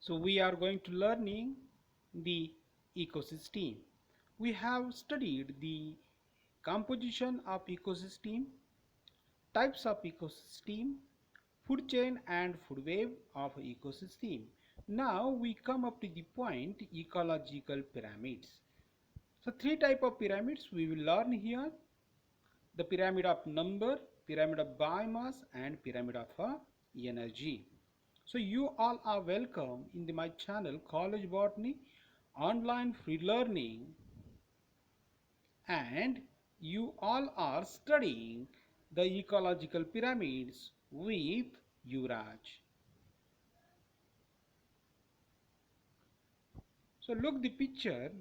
So we are going to learning the ecosystem. We have studied the composition of ecosystem, types of ecosystem, food chain and food web of ecosystem. Now we come up to the point ecological pyramids. So three type of pyramids we will learn here: the pyramid of number, pyramid of biomass and pyramid of energy. So you all are welcome in my channel College Botany online free learning, and you all are studying the ecological pyramids with Yuvraj. So look the picture.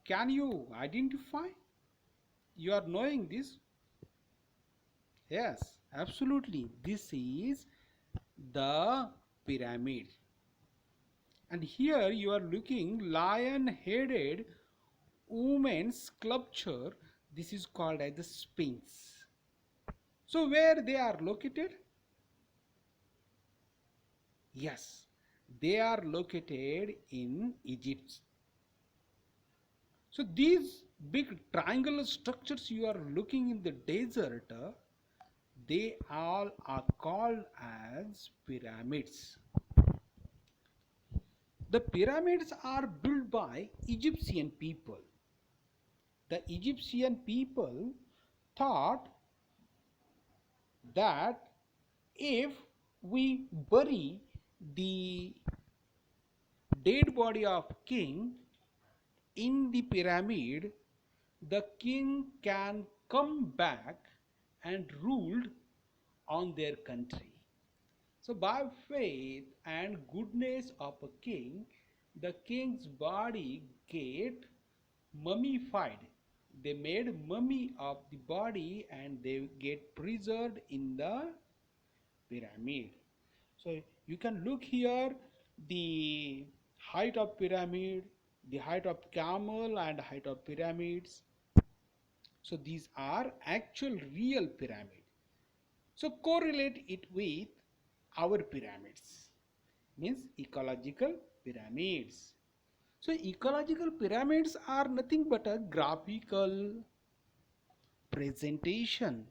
Can you identify? You are knowing this? Yes, absolutely. This is the pyramid. And here you are looking lion-headed woman's sculpture. This is called as the Sphinx. So where they are located? Yes, they are located in Egypt. So these big triangular structures you are looking in the desert, they all are called as pyramids. The pyramids are built by Egyptian people. The Egyptian people thought that if we bury the dead body of king in the pyramid, the king can come back and rule on their country. So by faith and goodness of a king, the king's body get mummified. They made mummy of the body and they get preserved in the pyramid. So you can look here the height of pyramid, the height of camel and height of pyramids. So these are actual real pyramid. So correlate it with our pyramids, means ecological pyramids. So ecological pyramids are nothing but a graphical presentation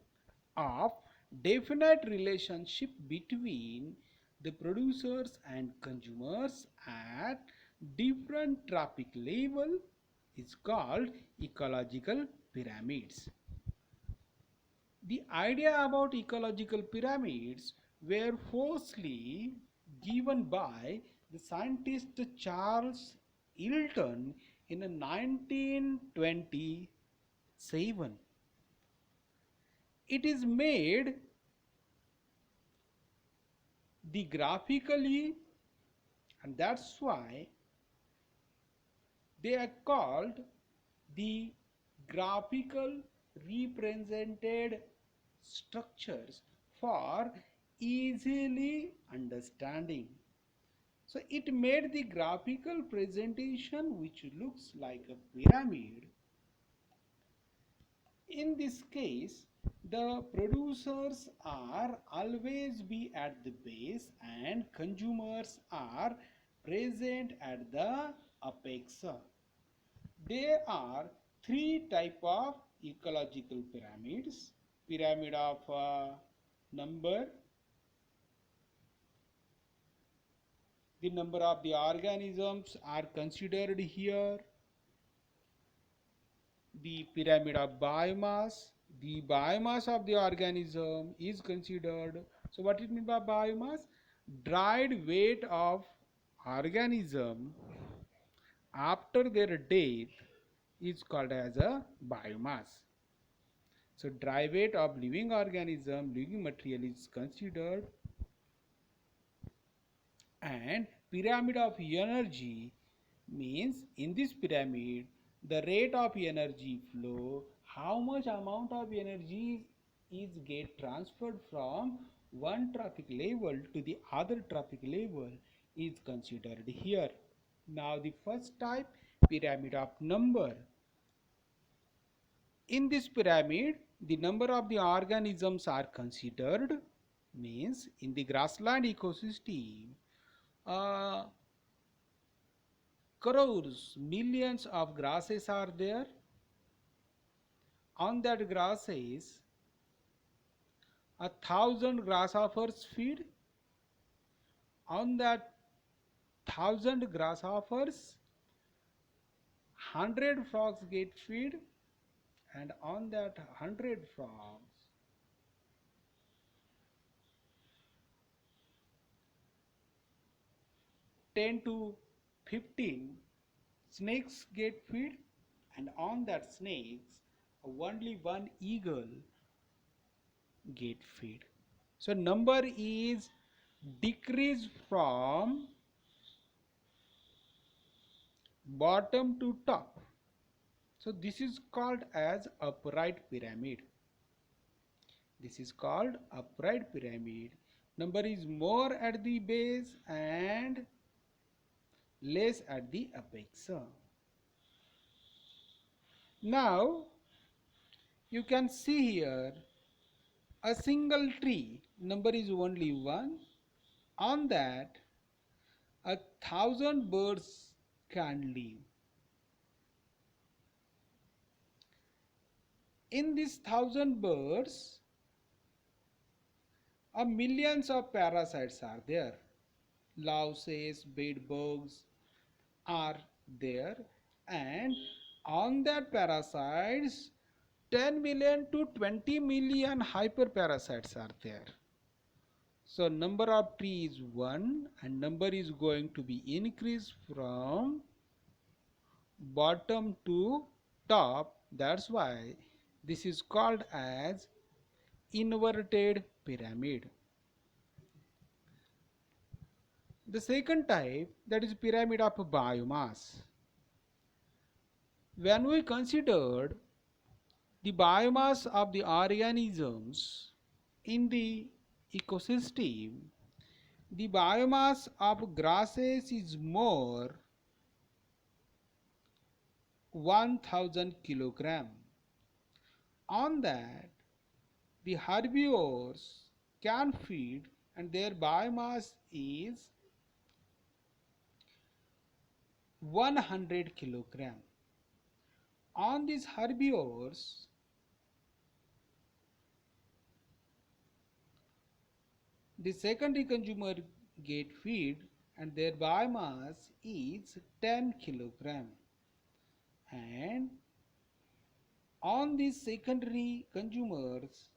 of definite relationship between the producers and consumers at different trophic level is called ecological pyramids. The idea about ecological pyramids were firstly given by the scientist Charles Hilton in 1927. It is made the graphically, and that's why they are called the graphical represented structures for easily understanding. So it made the graphical presentation which looks like a pyramid. In this case, the producers are always be at the base and consumers are present at the apex. There are three type of ecological pyramids: pyramid of number, the number of the organisms are considered here; the pyramid of biomass, the biomass of the organism is considered. So what it means by biomass? Dried weight of organism after their death is called as a biomass. So dry weight of living organism, living material is considered, and pyramid of energy means in this pyramid the rate of energy flow, how much amount of energy is get transferred from one trophic level to the other trophic level is considered here. Now the first type, pyramid of number. In this pyramid, the number of the organisms are considered. means in the grassland ecosystem, uh, crores, millions of grasses are there. On that grasses, 1,000 grasshoppers feed. On that 1,000 grasshoppers, 100 frogs get feed, and on that 100 frogs, 10 to 15 snakes get feed, and on that snakes, only one eagle get feed. So number is decreased from bottom to top. So this is called as upright pyramid. This is called upright pyramid. Number is more at the base and less at the apex. Now you can see here a single tree. Number is only one. On that 1,000 birds can live. In these 1,000 birds, millions of parasites are there. Louses, bedbugs are there, and on that parasites, 10 million to 20 million hyperparasites are there. So number of tree is 1 and number is going to be increased from bottom to top. That's why this is called as inverted pyramid. The second type, that is pyramid of biomass. When we considered the biomass of the organisms in the ecosystem, the biomass of grasses is more 1000 kilogram. On that, the herbivores can feed and their biomass is 100 kilogram. On these herbivores, the secondary consumer get feed and their biomass is 10 kilogram. And on these secondary consumers,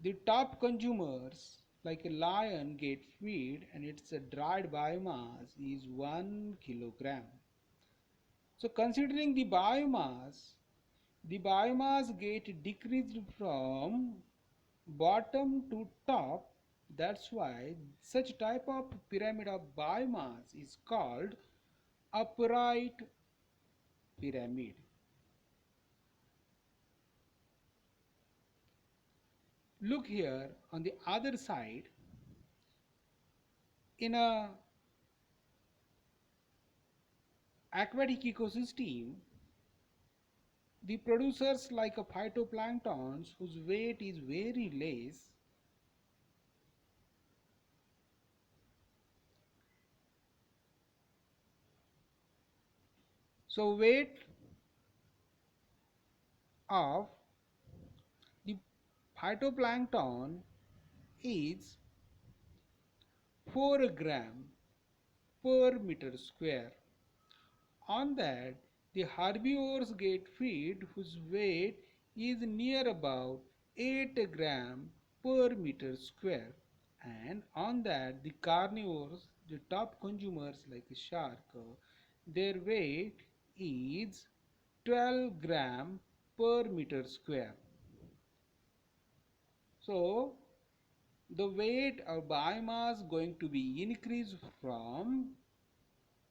the top consumers like a lion get feed and its dried biomass is 1 kilogram. So considering the biomass get decreased from bottom to top. That's why such type of pyramid of biomass is called upright pyramid. Look here on the other side, in a aquatic ecosystem, the producers like a phytoplanktons whose weight is very less, so weight of the phytoplankton is 4 gram per meter square. On that, the herbivores get feed whose weight is near about 8 gram per meter square, and on that the carnivores, the top consumers like a shark, their weight is 12 gram per meter square. So the weight of biomass going to be increased from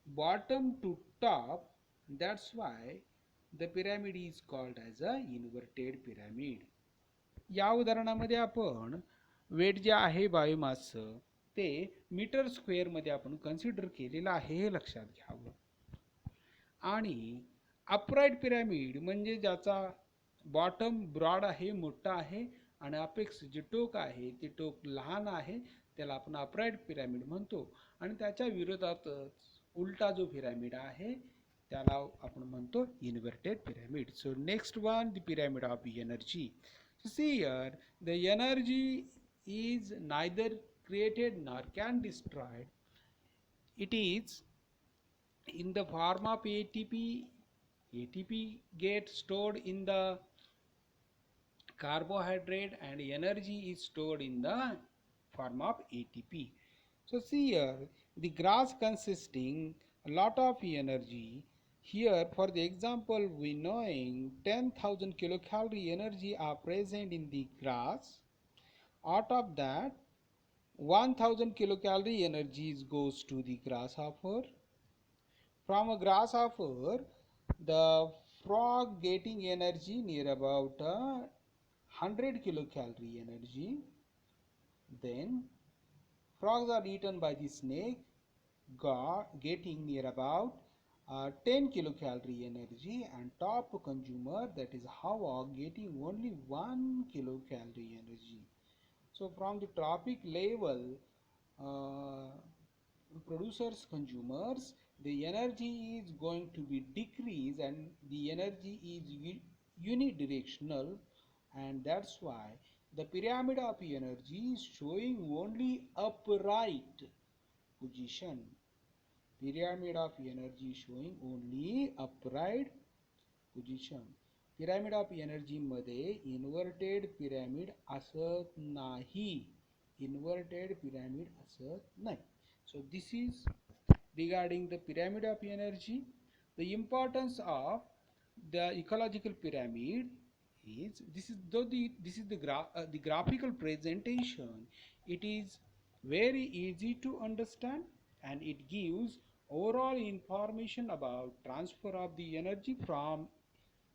bottom to top. That's why the pyramid is called as a inverted pyramid. या उदाहरणामध्ये आपण wait जे आहे बायोमासचं ते metre square मध्ये आपण consider केलेलं आहे हे लक्षात घ्यावं. आणि अपराईट पिरॅमिड म्हणजे ज्याचा बॉटम ब्रॉड आहे, मोठा आहे आणि अपेक्स जे टोक आहे ते टोक लहान आहे, त्याला आपण अपराईट पिरॅमिड म्हणतो. आणि त्याच्या विरोधातच उलटा जो पिरॅमिड आहे त्याला आपण म्हणतो inverted pyramid. So next one, the pyramid of energy. So see here, the energy is neither created nor can destroyed. It is in the form of ATP. ATP gets stored in the carbohydrate and energy is stored in the form of ATP. So see here, the grass consisting a lot of energy. Here for the example, we knowing 10,000 kilocalorie energy are present in the grass. Out of that, 1000 kilocalorie energy goes to the grasshopper. From a grasshopper, the frog getting energy near about 100 kilocalorie energy. Then frogs are eaten by the snake, getting near about 10 kilocalorie energy, and top consumer, that is hawk, getting only 1 kilocalorie energy. So from the tropic level, producers, consumers, the energy is going to be decreased and the energy is unidirectional, and that's why the pyramid of energy is showing only upright position. Pyramid of energy showing only upright position. Pyramid of energy मध्ये inverted pyramid असत नाही. Inverted pyramid असत नाही. So this is regarding the pyramid of energy. The importance of the ecological pyramid is, this is the graphical presentation. It is very easy to understand and it gives overall information about transfer of the energy from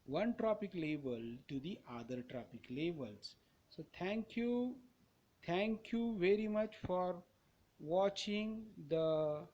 one tropic level to the other tropic levels. So thank you very much for watching the